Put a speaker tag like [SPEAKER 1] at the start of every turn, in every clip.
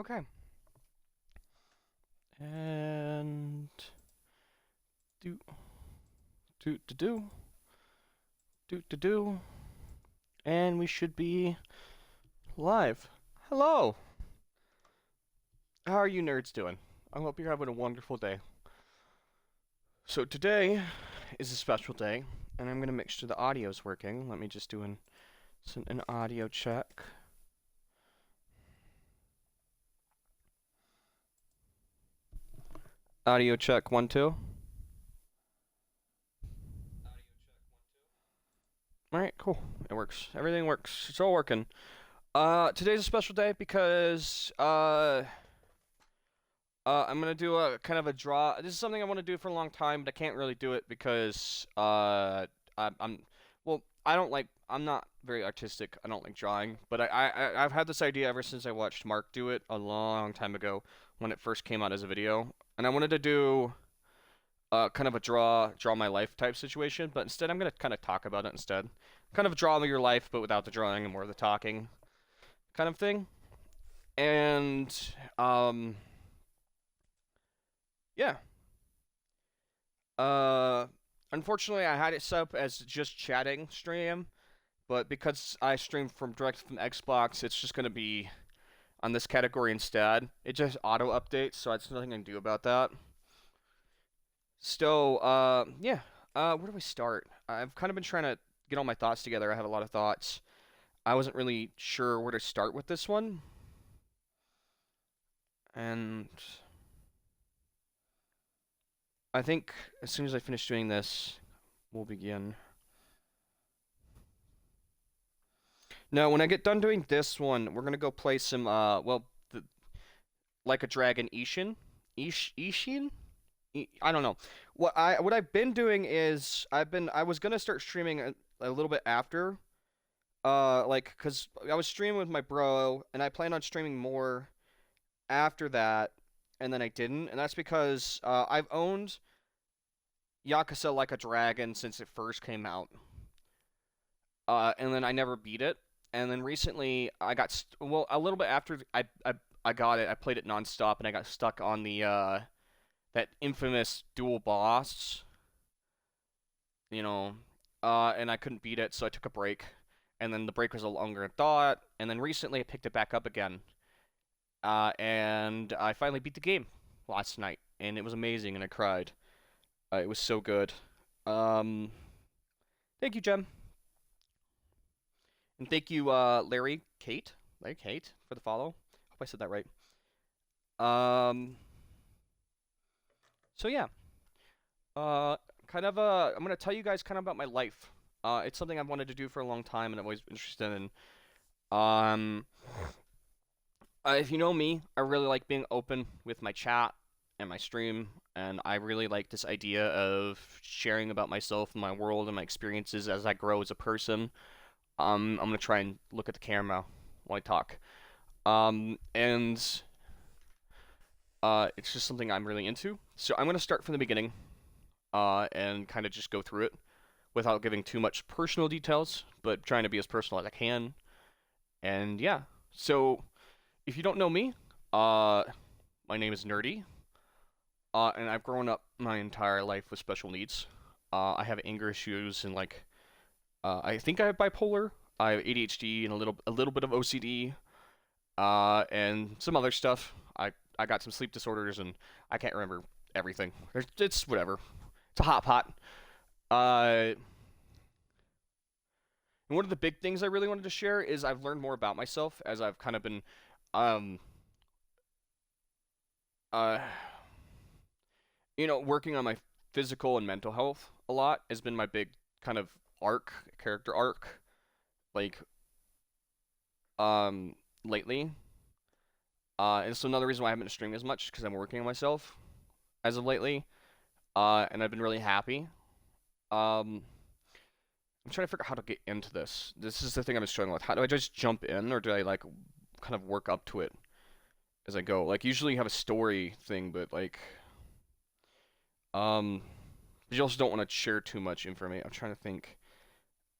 [SPEAKER 1] Okay. And do do do. And we should be live. Hello. How are you nerds doing? I hope you're having a wonderful day. So today is a special day, and I'm gonna make sure the audio's working. Let me just do an audio check. Audio check 1 2. All right, cool. It works. Everything works. It's all working. Today's a special day because I'm gonna do a kind of a draw. This is something I want to do for a long time, but I can't really do it because I'm well, I don't like. I'm not very artistic. I don't like drawing, but I've had this idea ever since I watched Mark do it a long time ago when it first came out as a video, and I wanted to do kind of a draw my life type situation, but instead I'm gonna kind of talk about it instead. Kind of draw your life, but without the drawing and more of the talking kind of thing. And um yeah. Uh, Unfortunately, I had it set up as just chatting stream, but because I stream from direct from Xbox, it's just gonna be on this category instead. It just auto updates, so there's nothing I can do about that. So, yeah. Where do we start? I've kind of been trying to get all my thoughts together. I have a lot of thoughts. I wasn't really sure where to start with this one, and I think as soon as I finish doing this, we'll begin. No, when I get done doing this one, we're gonna go play some like a Dragon Ishin. Ishin? I don't know. What I've been doing is I was gonna start streaming a little bit after like cuz I was streaming with my bro and I planned on streaming more after that and then I didn't, and that's because I've owned Yakuza Like a Dragon since it first came out. And then I never beat it. And then recently, I got well a little bit after I got it. I played it nonstop, and I got stuck on the that infamous dual boss. You know, and I couldn't beat it, so I took a break. And then the break was a longer than thought. And then recently, I picked it back up again. And I finally beat the game last night, and it was amazing, and I cried. It was so good. Um, Thank you, Jem. And thank you, Larry Kate, for the follow. Hope I said that right. Um, so yeah, kind of I'm gonna tell you guys kind of about my life. It's something I've wanted to do for a long time, and I've always been interested in. Um, if you know me, I really like being open with my chat and my stream, and I really like this idea of sharing about myself and my world and my experiences as I grow as a person. I'm gonna try and look at the camera while I talk. And it's just something I'm really into. So I'm gonna start from the beginning, and kind of just go through it without giving too much personal details, but trying to be as personal as I can. And yeah, so if you don't know me, uh, my name is Nerdy, and I've grown up my entire life with special needs. I have anger issues and like, I think I have bipolar. I have ADHD and a little bit of OCD, and some other stuff. I got some sleep disorders and I can't remember everything. It's whatever. It's a hot pot. Uh, and one of the big things I really wanted to share is I've learned more about myself as I've kind of been, um, uh, working on my physical and mental health a lot has been my big kind of character arc, like, lately. And so another reason why I haven't been streaming as much because I'm working on myself as of lately. And I've been really happy. Um, I'm trying to figure out how to get into this. This is the thing I'm struggling with. How do I just jump in, or do I like kind of work up to it as I go? Like usually you have a story thing, but like um, but you also don't want to share too much information. I'm trying to think.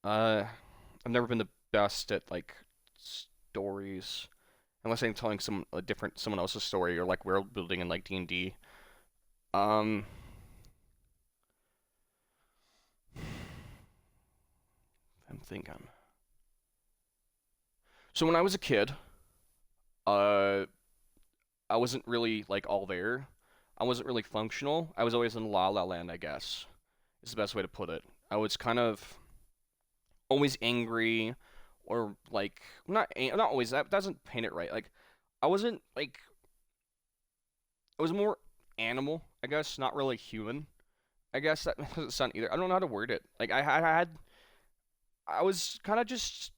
[SPEAKER 1] Uh, I've never been the best at like stories. unless I'm telling someone else's story or like world building in like D&D. Um, I'm thinking. So when I was a kid, uh, I wasn't really like all there. I wasn't really functional. I was always in La La Land, I guess. Is the best way to put it. I was kind of always angry, or like not always. That doesn't paint it right. Like I wasn't like I was more animal, I guess, not really human. I guess that doesn't sound either. I don't know how to word it. Like I was kind of just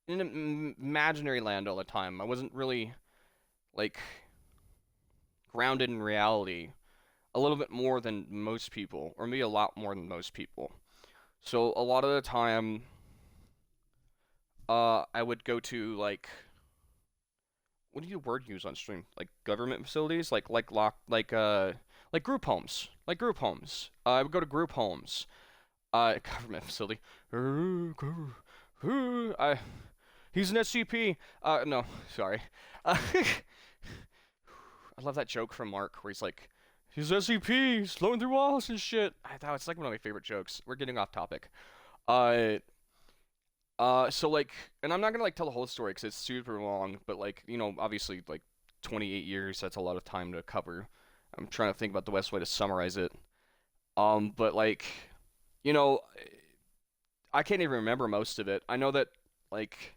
[SPEAKER 1] in an imaginary land all the time. I wasn't really like grounded in reality a little bit more than most people, or maybe a lot more than most people. So a lot of the time, I would go to like what do you word use on stream? Like government facilities, like group homes, like group homes. I would go to group homes, government facility. I He's an SCP. No, sorry. I love that joke from Mark where he's like, he's SCP, he's flowing through walls and shit. It's like one of my favorite jokes. We're getting off topic. Uh, so like, and I'm not gonna like tell the whole story because it's super long, but like, obviously like 28 years, that's a lot of time to cover. I'm trying to think about the best way to summarize it. But like, you know, I can't even remember most of it. I know that like,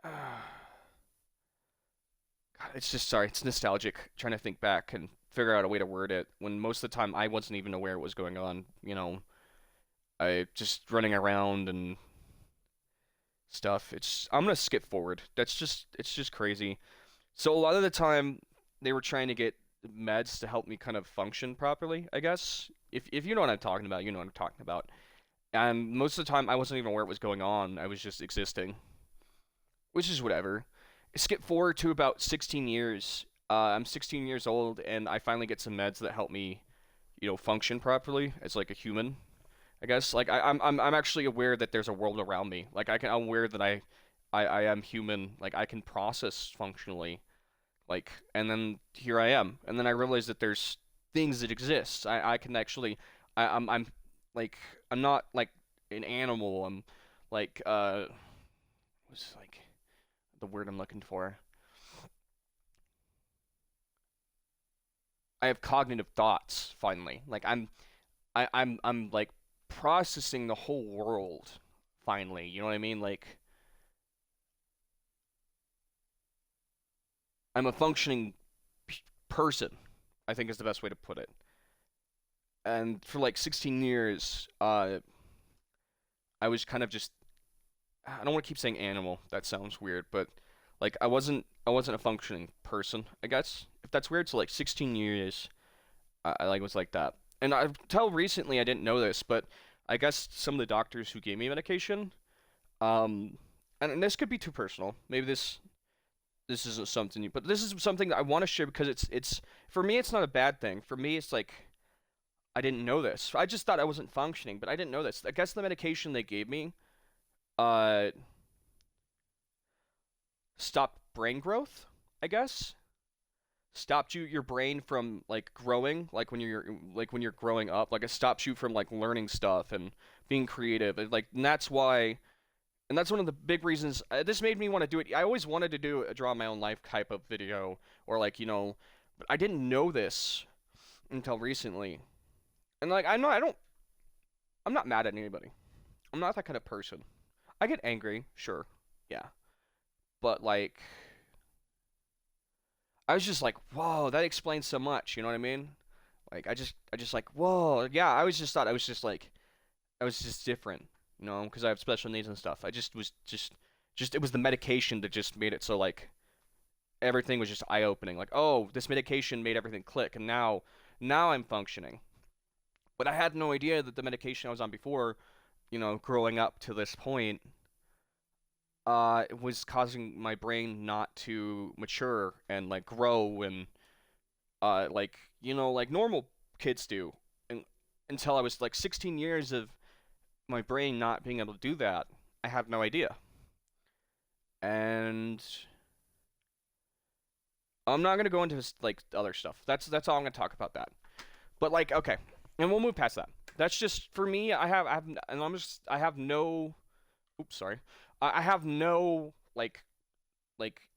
[SPEAKER 1] God, it's just sorry, it's nostalgic trying to think back and figure out a way to word it when most of the time I wasn't even aware what was going on. I just running around and stuff. I'm gonna skip forward. It's just crazy. So a lot of the time they were trying to get meds to help me kind of function properly, I guess. If you know what I'm talking about, you know what I'm talking about. And most of the time I wasn't even aware what was going on. I was just existing, which is whatever. Skip forward to about 16 years. I'm 16 years old, and I finally get some meds that help me, function properly as like a human. I guess like I'm actually aware that there's a world around me. Like I'm aware that I am human. Like I can process functionally. Like and then here I am, and then I realize that there's things that exist. I can actually I'm like I'm not like an animal. I'm like what's like the word I'm looking for? I have cognitive thoughts finally. Like I'm like processing the whole world finally. You know what I mean? Like I'm a functioning person, I think is the best way to put it. And for like 16 years, I was kind of just I don't want to keep saying animal. That sounds weird, but like I wasn't a functioning person, I guess. If that's weird, so like 16 years I like was like that. And until recently I didn't know this, but I guess some of the doctors who gave me medication, um, and this could be too personal. Maybe this isn't something but this is something that I want to share because it's for me it's not a bad thing. For me it's like I didn't know this. I just thought I wasn't functioning, but I didn't know this. I guess the medication they gave me uh stopped brain growth, I guess. Stopped your brain from like growing, like when you're growing up, like it stops you from like learning stuff and being creative. And that's why and that's one of the big reasons this made me want to do it. I always wanted to do a draw my own life type of video or like, but I didn't know this until recently. And like I'm not mad at anybody. I'm not that kind of person. I get angry, sure. Yeah. But like I was just like, "Whoa, that explains so much." You know what I mean? Like I just like, "Whoa." Yeah, I was just thought I was just like I was just different, because I have special needs and stuff. I just was just it was the medication that just made it so like everything was just eye-opening. Like, "Oh, this medication made everything click and now I'm functioning." But I had no idea that the medication I was on before, growing up to this point, was causing my brain not to mature and like grow and like normal kids do. And until I was like 16 years of my brain not being able to do that, I had no idea. And I'm not gonna go into like other stuff. That's all I'm gonna talk about that. But like, okay, and we'll move past that. That's just for me. And I have no. Oops, sorry. I have no like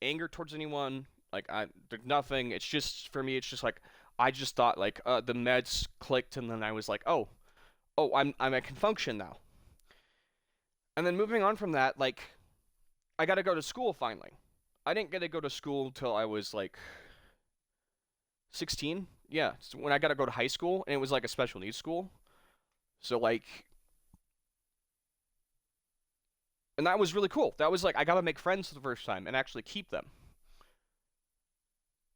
[SPEAKER 1] anger towards anyone. Like there's nothing. It's just for me. It's just like I just thought like the meds clicked, and then I was like, oh, I can function now. And then moving on from that, like I got to go to school finally. I didn't get to go to school until I was like 16. Yeah, so when I got to go to high school, and it was like a special needs school. So like, and that was really cool. That was like I got to make friends for the first time and actually keep them,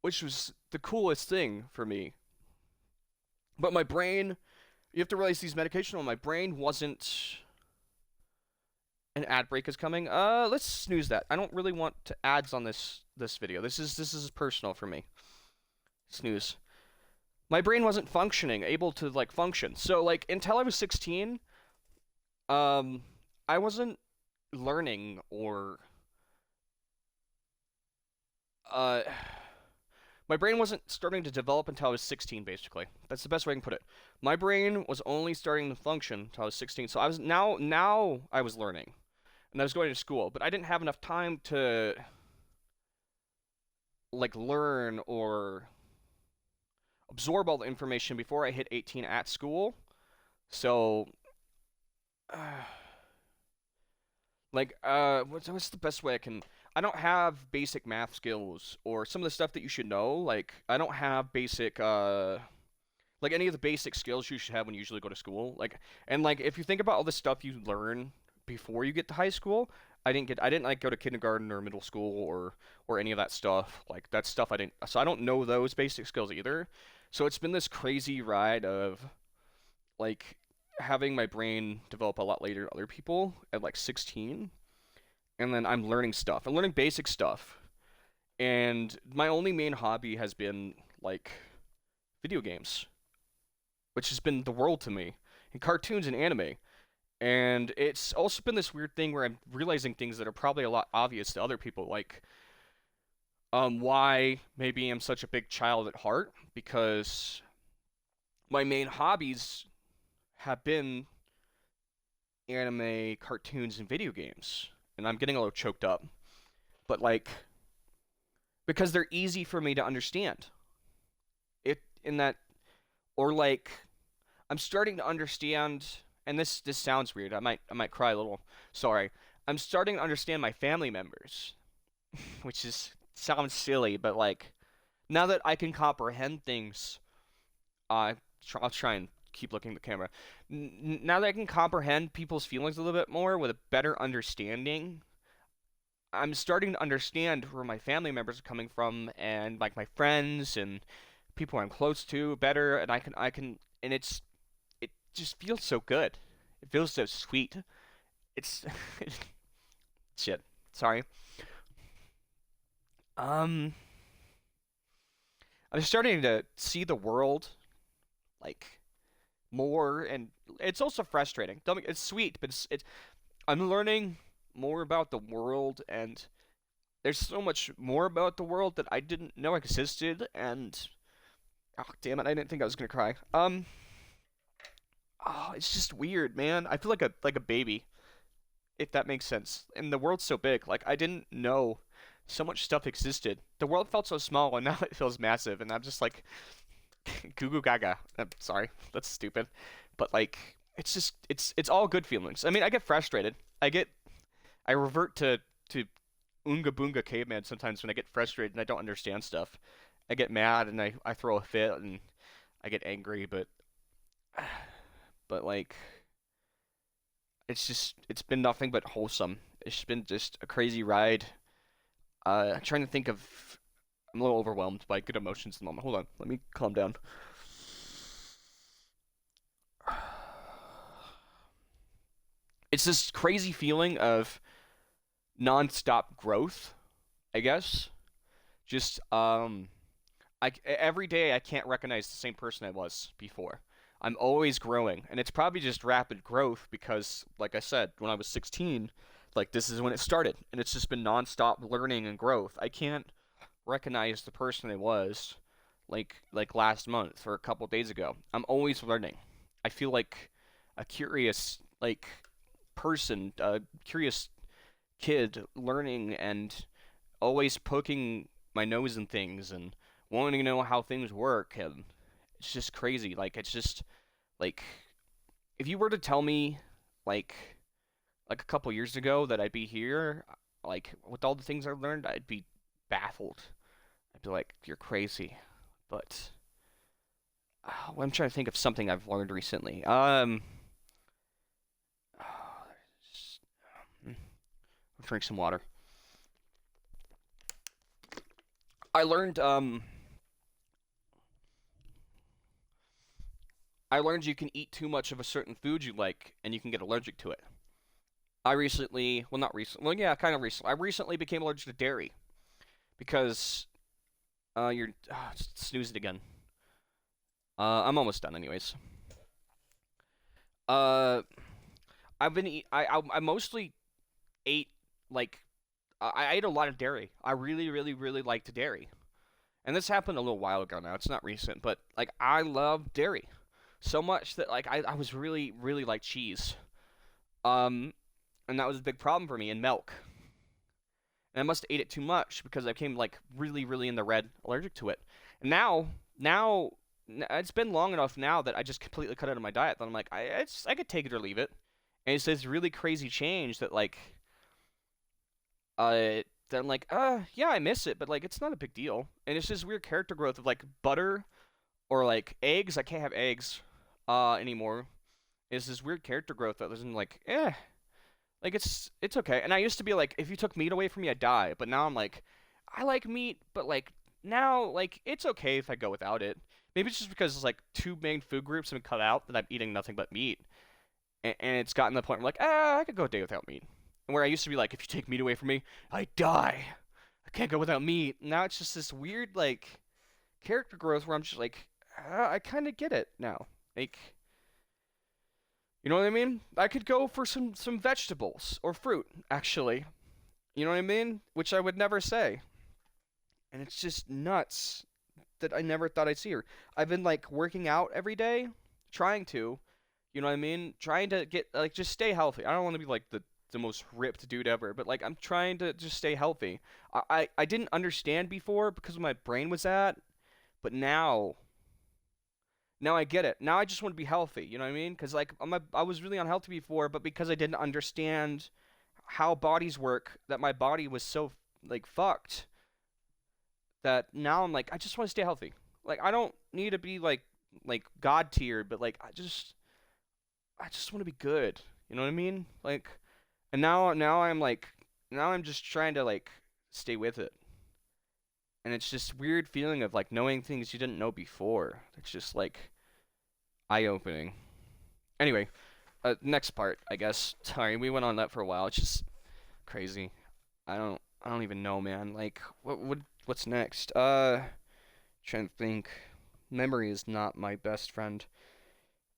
[SPEAKER 1] which was the coolest thing for me. But my brain, you have to realize these medication on my brain wasn't. An ad break is coming. Let's snooze that. I don't really want to ads on this video. This is personal for me. Snooze. My brain wasn't functioning, able to like function. So like until I was 16, um, I wasn't learning or uh, my brain wasn't starting to develop until I was 16. Basically, that's the best way I can put it. My brain was only starting to function until I was 16. So I was now I was learning and I was going to school, but I didn't have enough time to like learn or absorb all the information before I hit 18 at school. So, what's the best way I can? I don't have basic math skills or some of the stuff that you should know. Like, I don't have basic, like any of the basic skills you should have when you usually go to school. Like, and like if you think about all the stuff you learn before you get to high school, I didn't like go to kindergarten or middle school or any of that stuff. Like that stuff I didn't. So I don't know those basic skills either. So it's been this crazy ride of like having my brain develop a lot later than other people at like 16, and then I'm learning stuff. I'm learning basic stuff, and my only main hobby has been like video games, which has been the world to me, and cartoons and anime. And it's also been this weird thing where I'm realizing things that are probably a lot obvious to other people, like why maybe I'm such a big child at heart, because my main hobbies have been anime, cartoons, and video games. And I'm getting a little choked up. But like because they're easy for me to understand. It in that or like I'm starting to understand and this sounds weird. I might cry a little. Sorry. I'm starting to understand my family members, which is sounds silly, but like now that I can comprehend things, uh, I'll try and keep looking at the camera. Now that I can comprehend people's feelings a little bit more with a better understanding, I'm starting to understand where my family members are coming from and like my friends and people I'm close to better, and and it just feels so good. It feels so sweet. It's shit. Sorry. Um, I'm starting to see the world like more, and it's also frustrating. It's sweet, but it's I'm learning more about the world, and there's so much more about the world that I didn't know existed, and oh damn it, I didn't think I was gonna cry. Oh, it's just weird, man. I feel like a baby, if that makes sense. And the world's so big. Like I didn't know so much stuff existed. The world felt so small, and now it feels massive, and I'm just like goo goo gaga. I'm sorry, that's stupid, but like it's all good feelings. I mean, I get frustrated. I revert to Oonga Boonga Caveman sometimes when I get frustrated and I don't understand stuff. I get mad and I throw a fit and I get angry, but like it's been nothing but wholesome. It's been just a crazy ride. I'm trying to think of. I'm a little overwhelmed by good emotions at the moment. Hold on, let me calm down. It's this crazy feeling of nonstop growth, I guess. Just every day I can't recognize the same person I was before. I'm always growing, and it's probably just rapid growth because, like I said, when I was 16, Like this is when it started, and it's just been nonstop learning and growth. I can't recognize the person I was like last month or a couple days ago. I'm always learning. I feel like a curious person, a curious kid learning and always poking my nose in things and wanting to know how things work, and it's just crazy. Like it's just like if you were to tell me like a couple years ago that I'd be here, like with all the things I've learned, I'd be baffled. I'd be like, "You're crazy." But I'm trying to think of something I've learned recently. Drink some water. I learned I learned you can eat too much of a certain food you like and you can get allergic to it. I recently, well not recently, well yeah, kind of recently. I recently became allergic to dairy because you're snoozing again. I'm almost done anyways. Uh I've been I mostly ate like I ate a lot of dairy. I really really liked dairy. And this happened a little while ago now. It's not recent, but like I love dairy so much that like I was really like cheese. Um and that was a big problem for me and milk. And I must have ate it too much because I became like really in the red allergic to it. And now it's been long enough now that I just completely cut it out of my diet that I'm like I could take it or leave it. And it's this really crazy change that like that I'm like, yeah, I miss it, but like it's not a big deal. And it's just weird character growth of like butter or like eggs. I can't have eggs anymore. It's this weird character growth that isn't like, like it's okay. And I used to be like, if you took meat away from me, I'd die. But now I'm like, I like meat, but like now like it's okay if I go without it. Maybe it's just because it's like two main food groups have been cut out that I'm eating nothing but meat, and it's gotten to the point where I'm like, I could go a day without meat. And where I used to be like, if you take meat away from me, I die. I can't go without meat. Now it's just this weird like character growth where I'm just like, I kind of get it now. Like, you know what I mean? I could go for some vegetables or fruit, actually. You know what I mean? Which I would never say. And it's just nuts that I never thought I'd see her. I've been like working out every day, trying to, you know what I mean? Trying to get like just stay healthy. I don't want to be like the most ripped dude ever, but like I'm trying to just stay healthy. I didn't understand before because my brain was at, but now I get it. Now I just want to be healthy. You know what I mean? Because like I was really unhealthy before, but because I didn't understand how bodies work, that my body was so like fucked that now I'm like I just want to stay healthy. Like I don't need to be like god tier, but like I just want to be good. You know what I mean? Like, and now I'm just trying to like stay with it. And it's just weird feeling of like knowing things you didn't know before. It's just like eye opening. Anyway, next part, I guess. Sorry, we went on that for a while. It's just crazy. I don't even know, man. Like what's next? Trying to think. Memory is not my best friend.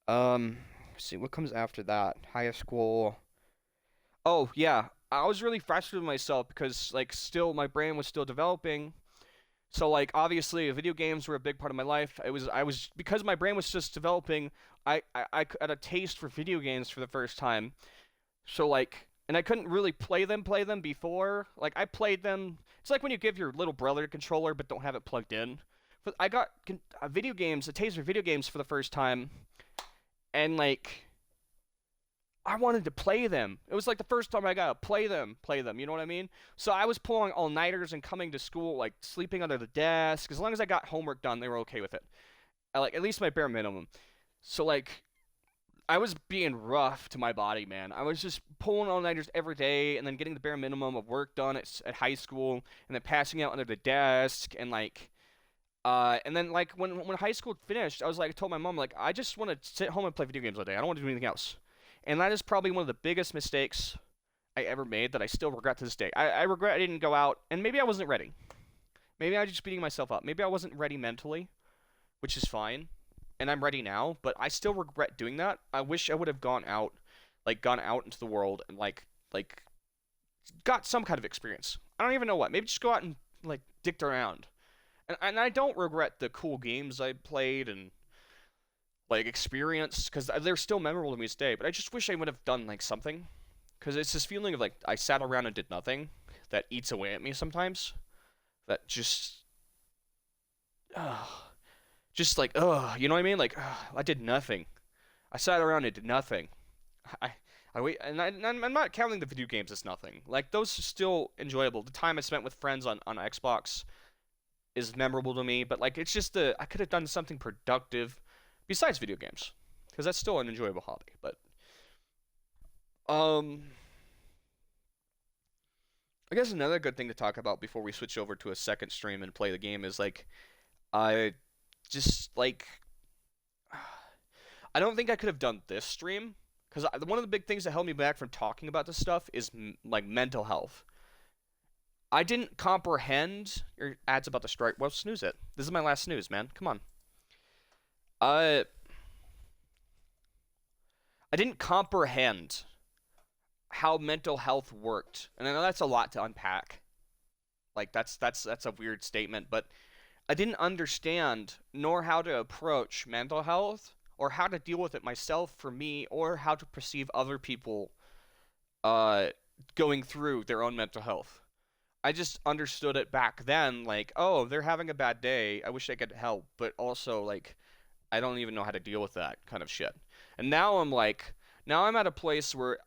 [SPEAKER 1] Let's see what comes after that. High school. Oh, yeah. I was really frustrated with myself because like still my brain was still developing. So like obviously video games were a big part of my life. I was because my brain was just developing. I had a taste for video games for the first time. So like, and I couldn't really play them before. Like I played them. It's like when you give your little brother a controller but don't have it plugged in. But I got video games, a taste for video games for the first time, and like I wanted to play them. It was like the first time I got to play them. You know what I mean? So I was pulling all nighters and coming to school, like sleeping under the desk. As long as I got homework done, they were okay with it. Like at least my bare minimum. So like I was being rough to my body, man. I was just pulling all nighters every day, and then getting the bare minimum of work done at high school, and then passing out under the desk, and like. And then like when high school finished, I was like I told my mom like I just want to sit home and play video games all day. I don't want to do anything else. And that is probably one of the biggest mistakes I ever made that I still regret to this day. I regret I didn't go out, and maybe I wasn't ready. Maybe I was just beating myself up. Maybe I wasn't ready mentally, which is fine. And I'm ready now, but I still regret doing that. I wish I would have gone out into the world and like got some kind of experience. I don't even know what. Maybe just go out and like dicked around. And I don't regret the cool games I played and like experienced because they're still memorable to me today. But I just wish I would have done like something because it's this feeling of like I sat around and did nothing that eats away at me sometimes. That uh, just like you know what I mean? Like I did nothing. I sat around and did nothing. I I wait, and I'm not counting the video games as nothing. Like those are still enjoyable. The time I spent with friends on Xbox is memorable to me, but like it's just I could have done something productive besides video games because that's still an enjoyable hobby. But um, I guess another good thing to talk about before we switch over to a second stream and play the game is like I just like I don't think I could have done this stream because one of the big things that held me back from talking about this stuff is like mental health. I didn't comprehend your ads about the strike. Well, snooze it. This is my last snooze, man. Come on. Uh, I didn't comprehend how mental health worked, and I know that's a lot to unpack. Like that's a weird statement, but I didn't understand nor how to approach mental health or how to deal with it myself for me or how to perceive other people uh going through their own mental health. I just understood it back then like, oh, they're having a bad day. I wish I could help, but also like I don't even know how to deal with that kind of shit. And now now I'm at a place where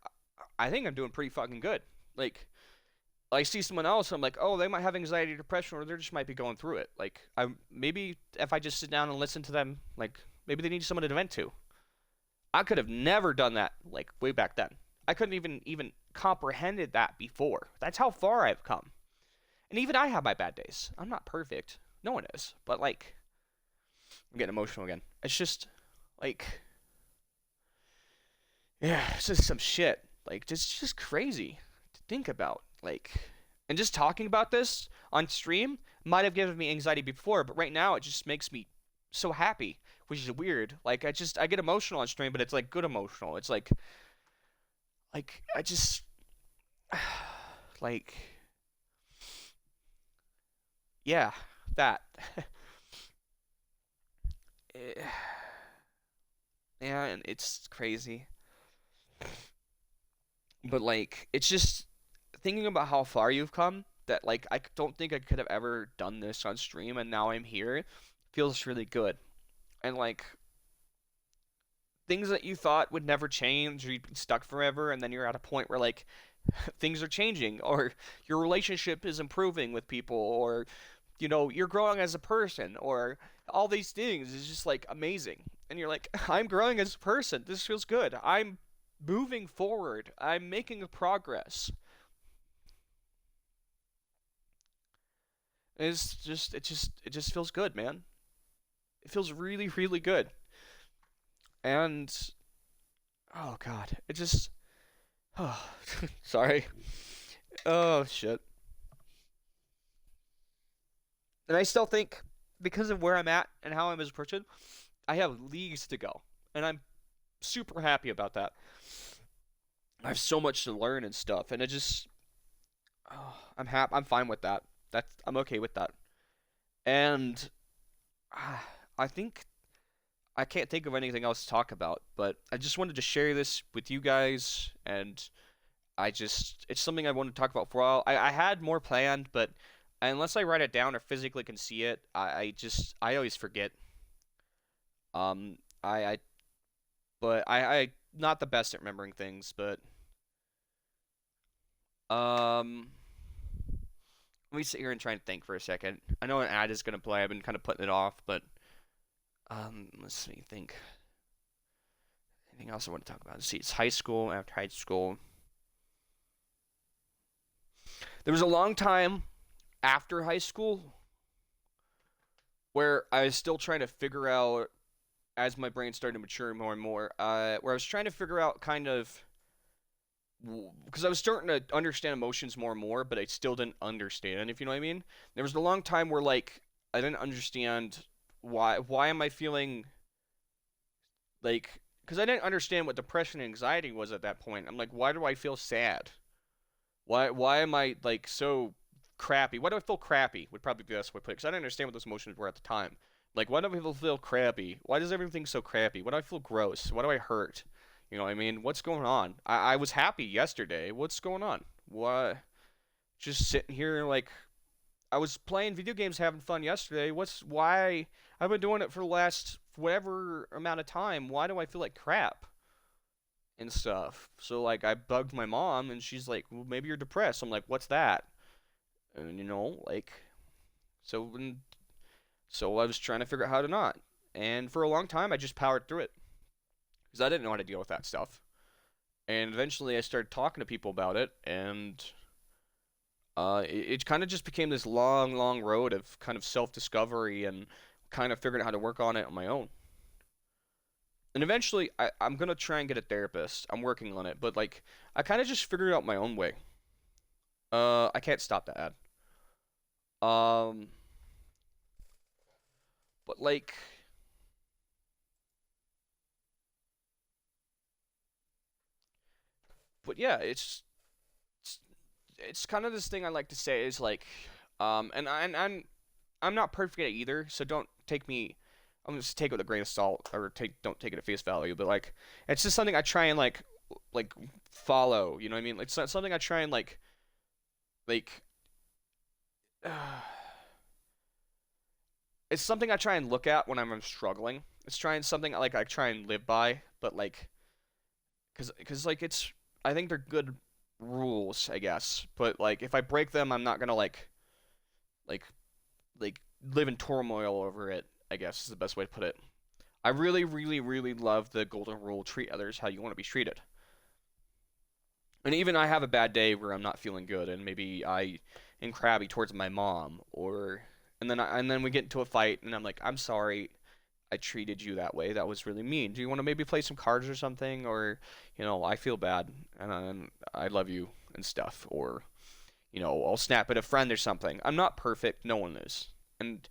[SPEAKER 1] I think I'm doing pretty fucking good. Like I see someone else, I'm like, oh, they might have anxiety, depression, or they just might be going through it. Like, I maybe if I just sit down and listen to them, like maybe they need someone to vent to. I could have never done that like way back then. I couldn't even comprehended that before. That's how far I've come. And even I have my bad days. I'm not perfect. No one is. But like, I'm getting emotional again. It's just like, yeah, it's just some shit. Like, just crazy to think about. Like, and just talking about this on stream might have given me anxiety before, but right now it just makes me so happy, which is weird. Like, I get emotional on stream, but it's like good emotional. It's like I just like yeah, that. Eh, yeah, and it's crazy. But like it's just thinking about how far you've come that like I don't think I could have ever done this on stream and now I'm here feels really good. And like things that you thought would never change or you'd be stuck forever and then you're at a point where like things are changing or your relationship is improving with people or you're growing as a person or all these things is just like amazing. And you're like, I'm growing as a person. This feels good. I'm moving forward. I'm making a progress. It just feels good, man. It feels really, really good. And oh god, it just oh, sorry. Oh shit. And I still think because of where I'm at and how I'm as a person, I have leagues to go. And I'm super happy about that. I have so much to learn and stuff, and it just I'm happy. I'm fine with that. I'm okay with that. And I think I can't think of anything else to talk about, but I just wanted to share this with you guys, and it's something I wanted to talk about for a while. I had more planned, but unless I write it down or physically can see it, I always forget. I but I not the best at remembering things, but um. Let me sit here and try and think for a second. I know an ad is gonna play. I've been kind of putting it off, but let's see. Think. Anything else I want to talk about? Let's see. It's high school. After high school, there was a long time after high school where I was still trying to figure out, as my brain started to mature more and more, where I was trying to figure out kind of because I was starting to understand emotions more and more, but I still didn't understand, if you know what I mean. There was a long time where like I didn't understand why am I feeling like because I didn't understand what depression and anxiety was at that point. I'm like, why do I feel sad? Why am I like so crappy? Why do I feel crappy? Would probably be the best way to put it. Because I didn't understand what those emotions were at the time. Like, why do people feel crappy? Why does everything so crappy? Why do I feel gross? Why do I hurt? You know what I mean? What's going on? I was happy yesterday. What's going on? What? Just sitting here like I was playing video games, having fun yesterday. Why? I've been doing it for the last whatever amount of time. Why do I feel like crap and stuff? So like I bugged my mom, and she's like, "Well, maybe you're depressed." I'm like, "What's that?" And like so when so I was trying to figure out how to not. And for a long time, I just powered through it because I didn't know how to deal with that stuff. And eventually, I started talking to people about it, and it kind of just became this long, long road of kind of self-discovery and kind of figuring out how to work on it on my own. And eventually, I'm gonna try and get a therapist. I'm working on it, but like, I kind of just figured out my own way. I can't stop that ad. Um, but like, but yeah, it's it's kind of this thing I like to say is like, I'm not perfect at it either, so don't take me. I'm just take it with a grain of salt, or don't take it at face value. But like, it's just something I try and like follow. You know what I mean? It's not something I try and like. It's something I try and look at when I'm struggling. It's trying something like I try and live by, but like, cause like it's. I think they're good rules, I guess. But like, if I break them, I'm not gonna like like live in turmoil over it, I guess is the best way to put it. I really, really, really love the golden rule: treat others how you want to be treated. And even I have a bad day where I'm not feeling good, and maybe I am crabby towards my mom, or and then we get into a fight, and I'm like, I'm sorry, I treated you that way. That was really mean. Do you want to maybe play some cards or something, or I feel bad, and I love you and stuff, or I'll snap at a friend or something. I'm not perfect. No one is, and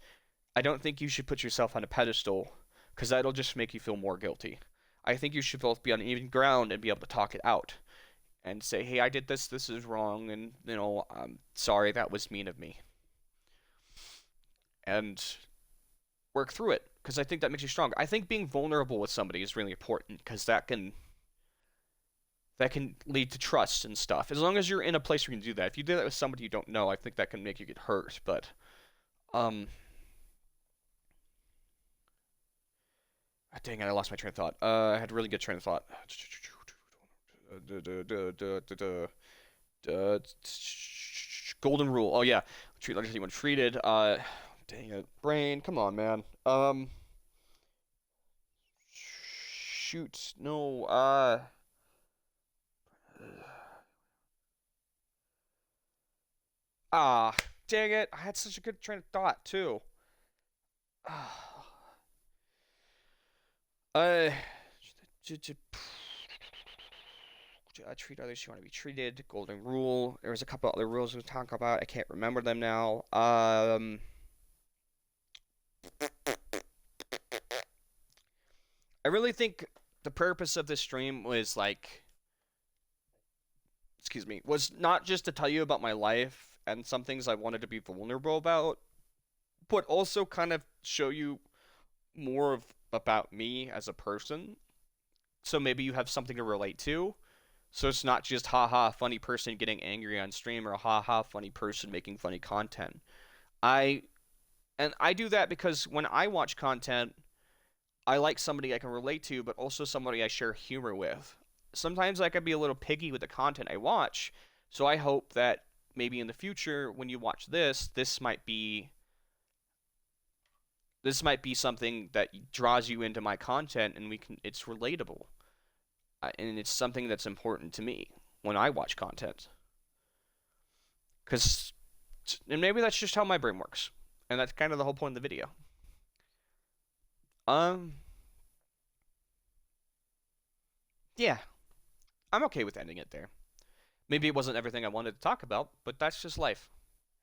[SPEAKER 1] I don't think you should put yourself on a pedestal because that'll just make you feel more guilty. I think you should both be on even ground and be able to talk it out and say, "Hey, I did this. This is wrong, and I'm sorry. That was mean of me." And work through it because I think that makes you strong. I think being vulnerable with somebody is really important because that can lead to trust and stuff. As long as you're in a place where you can do that. If you do that with somebody you don't know, I think that can make you get hurt. But um, dang it, I lost my train of thought. I had a really good train of thought. Golden rule. Oh yeah, treat others how you want treated. Dang it, brain. Come on, man. Shoot. No. Ah, dang it. I had such a good train of thought too. Uh, treat others you want to be treated. Golden rule. There was a couple other rules we talk about. I can't remember them now. I really think the purpose of this stream was excuse me, was not just to tell you about my life and some things I wanted to be vulnerable about, but also kind of show you more of about me as a person. So maybe you have something to relate to. So it's not just haha funny person getting angry on stream or haha funny person making funny content. I I do that because when I watch content, I like somebody I can relate to, but also somebody I share humor with. Sometimes I can be a little piggy with the content I watch, so I hope that maybe in the future when you watch this might be something that draws you into my content and it's relatable. And it's something that's important to me when I watch content. Cuz and maybe that's just how my brain works. And that's kind of the whole point of the video. Um yeah, I'm okay with ending it there. Maybe it wasn't everything I wanted to talk about, but that's just life.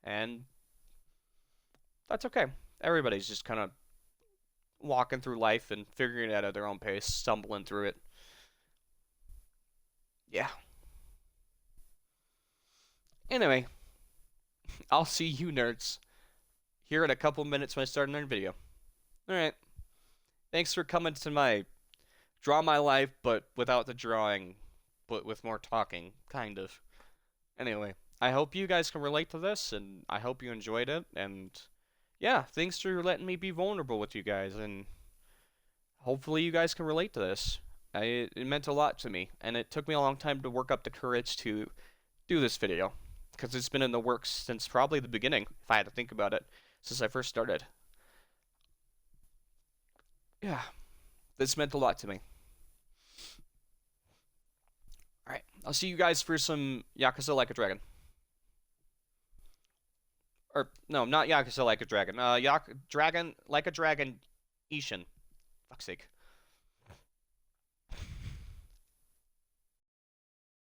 [SPEAKER 1] And that's okay. Everybody's just kind of walking through life and figuring it out at their own pace, stumbling through it. Yeah. Anyway, I'll see you nerds here in a couple minutes when I start another video. Alright, thanks for coming to my draw my life, but without the drawing, but with more talking, kind of. Anyway, I hope you guys can relate to this, and I hope you enjoyed it, and yeah, thanks for letting me be vulnerable with you guys, and hopefully you guys can relate to this. It meant a lot to me, and it took me a long time to work up the courage to do this video, because it's been in the works since probably the beginning, if I had to think about it, since I first started. Yeah, this meant a lot to me. Alright, I'll see you guys for some Yakuza Like a Dragon. Or, no, not Yakuza Like a Dragon. Dragon Like a Dragon Ishin. Fuck's sake.